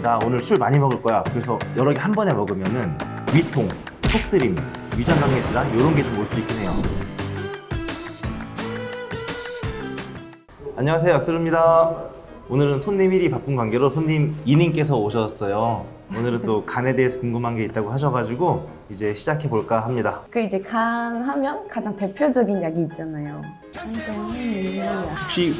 나 오늘 술 많이 먹을 거야. 그래서 여러 개 한 번에 먹으면은 위통, 속쓰림, 위장관계 질환 이런 게 좀 올 수 있긴 해요. 안녕하세요, 약수루입니다. 오늘은 손님 1이 바쁜 관계로 손님 2님께서 오셨어요. 오늘은 또 간에 대해서 궁금한 게 있다고 하셔가지고 이제 시작해 볼까 합니다. 그 이제 간 하면 가장 대표적인 약이 있잖아요. 한정인 약. 혹시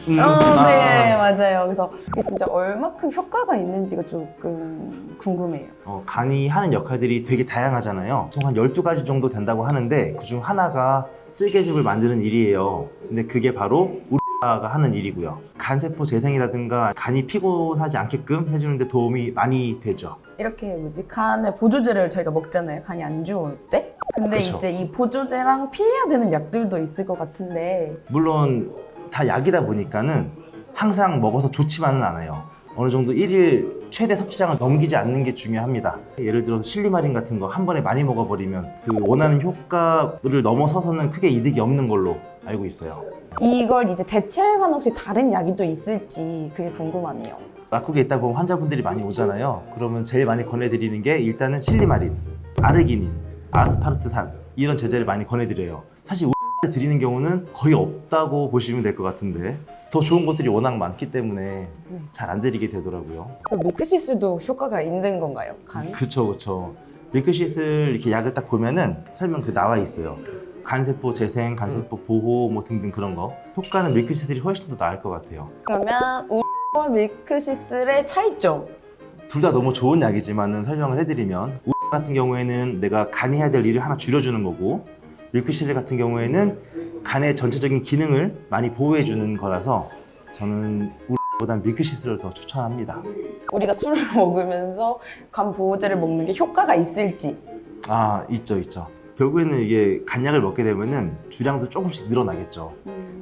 네, 맞아요. 그래서 이게 진짜 얼마큼 효과가 있는지가 조금 궁금해요. 간이 하는 역할들이 되게 다양하잖아요. 보통 한 12가지 정도 된다고 하는데 그중 하나가 쓸개즙을 만드는 일이에요. 근데 그게 바로 우리가 하는 일이고요. 간세포 재생이라든가 간이 피곤하지 않게끔 해주는데 도움이 많이 되죠. 이렇게 간에 보조제를 저희가 먹잖아요. 간이 안 좋을 때. 근데 그쵸. 이제 이 보조제랑 피해야 되는 약들도 있을 것 같은데 물론 다 약이다 보니까는 항상 먹어서 좋지만은 않아요. 어느 정도 1일 최대 섭취량을 넘기지 않는 게 중요합니다. 예를 들어서 실리마린 같은 거 한 번에 많이 먹어버리면 그 원하는 효과를 넘어서서는 크게 이득이 없는 걸로 알고 있어요. 이걸 이제 대체할 만한 혹시 다른 약이 또 있을지 그게 궁금하네요. 약국에 있다 보면 환자분들이 많이 오잖아요. 그러면 제일 많이 권해드리는 게 일단은 실리마린, 아르기닌, 아스파르트산 이런 제제를 많이 권해드려요. 사실 우리를 드리는 경우는 거의 없다고 보시면 될 것 같은데 더 좋은 것들이 워낙 많기 때문에 잘 안 드리게 되더라고요. 밀크시스도 효과가 있는 건가요? 간? 그쵸. 밀크시슬 이렇게 약을 딱 보면은 설명 나와 있어요. 간세포 재생, 간세포 보호 뭐 등등 그런 거. 효과는 밀크시슬이 훨씬 더 나을 것 같아요. 그러면 우와 밀크시슬의 차이점. 둘 다 너무 좋은 약이지만은 설명을 해드리면 우리 같은 경우에는 내가 간이 해야 될 일을 하나 줄여주는 거고 밀크시슬 같은 경우에는 간의 전체적인 기능을 많이 보호해주는 거라서 저는 우리보다는 밀크시슬을 더 추천합니다. 우리가 술을 먹으면서 간 보호제를 먹는 게 효과가 있을지. 있죠. 결국에는 이게 간약을 먹게 되면은 주량도 조금씩 늘어나겠죠.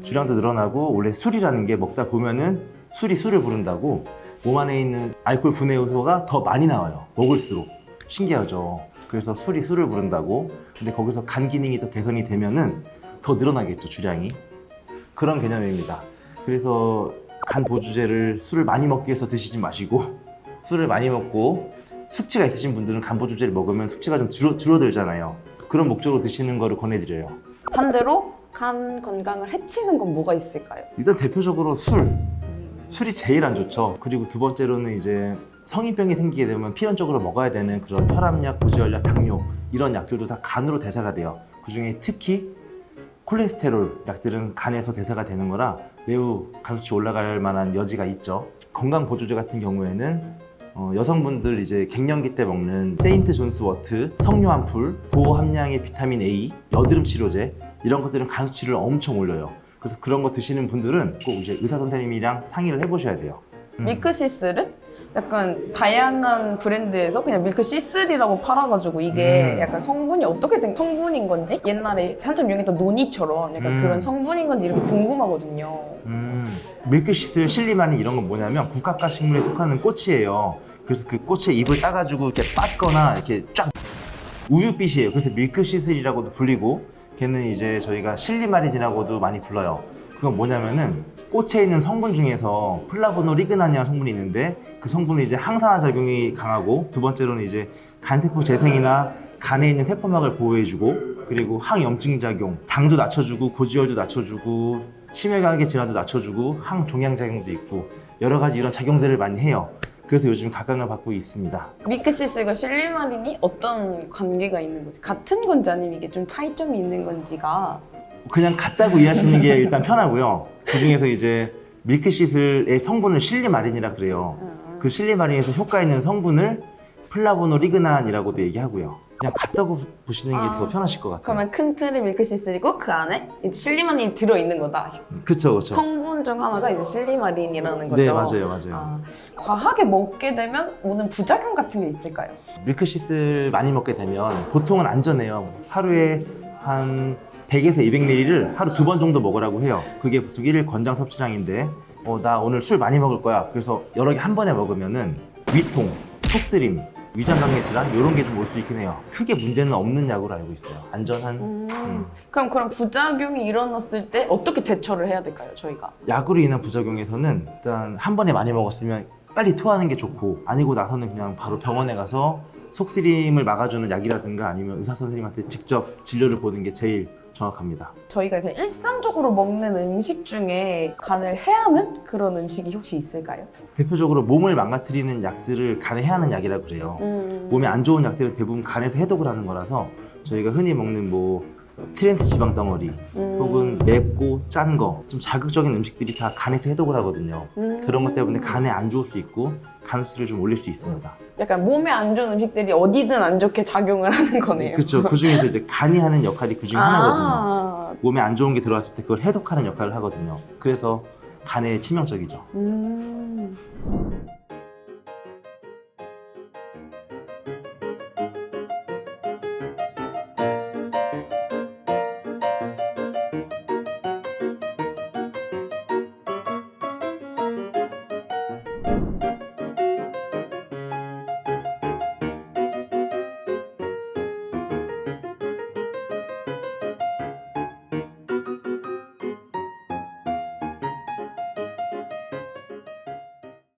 주량도 늘어나고 원래 술이라는 게 먹다 보면은 술이 술을 부른다고 몸 안에 있는 알코올 분해 요소가 더 많이 나와요. 먹을수록. 신기하죠. 그래서 술이 술을 부른다고. 근데 거기서 간 기능이 더 개선이 되면은 더 늘어나겠죠, 주량이. 그런 개념입니다. 그래서 간 보조제를 술을 많이 먹기 위해서 드시지 마시고 술을 많이 먹고 숙취가 있으신 분들은 간 보조제를 먹으면 숙취가 좀 줄어들잖아요. 그런 목적으로 드시는 거를 권해드려요. 반대로 간 건강을 해치는 건 뭐가 있을까요? 일단 대표적으로 술이 제일 안 좋죠. 그리고 두 번째로는 이제 성인병이 생기게 되면 필연적으로 먹어야 되는 그런 혈압약, 고지혈약, 당뇨 이런 약들도 다 간으로 대사가 돼요. 그중에 특히 콜레스테롤 약들은 간에서 대사가 되는 거라 매우 간 수치 올라갈 만한 여지가 있죠. 건강 보조제 같은 경우에는 여성분들 이제 갱년기 때 먹는 세인트 존스 워트, 석류암풀, 고함량의 비타민 A, 여드름 치료제 이런 것들은 간 수치를 엄청 올려요. 그래서 그런 거 드시는 분들은 꼭 이제 의사 선생님이랑 상의를 해보셔야 돼요. 밀크시슬은 약간 다양한 브랜드에서 그냥 밀크시슬이라고 팔아가지고 이게 약간 성분이 어떻게 된 성분인 건지 옛날에 한참 유행했던 노니처럼 약간 그런 성분인 건지 이런 게 궁금하거든요. 밀크시슬, 실리마린 이런 건 뭐냐면 국화과 식물에 속하는 꽃이에요. 그래서 그 꽃의 잎을 따가지고 이렇게 빻거나 이렇게 쫙 우유빛이에요. 그래서 밀크시슬이라고도 불리고 걔는 이제 저희가 실리마린이라고도 많이 불러요. 그건 뭐냐면은 꽃에 있는 성분 중에서 플라보노리그난이라는 성분이 있는데 그 성분은 이제 항산화 작용이 강하고 두 번째로는 이제 간세포 재생이나 간에 있는 세포막을 보호해주고 그리고 항염증 작용, 당도 낮춰주고 고지혈도 낮춰주고 심혈관계 질환도 낮춰주고 항종양 작용도 있고 여러 가지 이런 작용들을 많이 해요. 그래서 요즘 각광을 받고 있습니다. 밀크시슬과 실리마린이 어떤 관계가 있는 건지 같은 건지 아니면 이게 좀 차이점이 있는 건지가 그냥 같다고 이해하시는 게 일단 편하고요. 그 중에서 이제 밀크시슬의 성분을 실리마린이라 그래요. 그 실리마린에서 효과 있는 성분을 플라보노리그난이라고도 얘기하고요. 그냥 같다고 보시는 게 더 편하실 것 같아요. 그러면 큰 틀이 밀크시슬이고 그 안에 이제 실리마린이 들어있는 거다. 그쵸. 성분 중 하나가 이제 실리마린이라는 거죠. 네, 맞아요. 과하게 먹게 되면 오는 부작용 같은 게 있을까요? 밀크시슬 많이 먹게 되면 보통은 안전해요. 하루에 한 100에서 200ml를 하루 2번 정도 먹으라고 해요. 그게 보통 1일 권장 섭취량인데 나 오늘 술 많이 먹을 거야. 그래서 여러 개 한 번에 먹으면은 위통, 속쓰림, 위장관계 질환 이런 게 좀 올 수 있긴 해요. 크게 문제는 없는 약으로 알고 있어요. 안전한. 그럼 그런 부작용이 일어났을 때 어떻게 대처를 해야 될까요, 저희가? 약으로 인한 부작용에서는 일단 한 번에 많이 먹었으면 빨리 토하는 게 좋고, 아니고 나서는 그냥 바로 병원에 가서 속쓰림을 막아주는 약이라든가 아니면 의사 선생님한테 직접 진료를 보는 게 제일 정확합니다. 저희가 그냥 일상적으로 먹는 음식 중에 간을 해하는 그런 음식이 혹시 있을까요? 대표적으로 몸을 망가뜨리는 약들을 간에 해하는 약이라고 그래요. 몸에 안 좋은 약들은 대부분 간에서 해독을 하는 거라서 저희가 흔히 먹는 뭐 트랜스 지방 덩어리 혹은 맵고 짠 거, 좀 자극적인 음식들이 다 간에서 해독을 하거든요. 그런 것 때문에 간에 안 좋을 수 있고 간 수를 좀 올릴 수 있습니다. 약간 몸에 안 좋은 음식들이 어디든 안 좋게 작용을 하는 거네요. 그렇죠. 그 중에서 이제 간이 하는 역할이 그 중에 하나거든요. 아, 몸에 안 좋은 게 들어왔을 때 그걸 해독하는 역할을 하거든요. 그래서 간에 치명적이죠.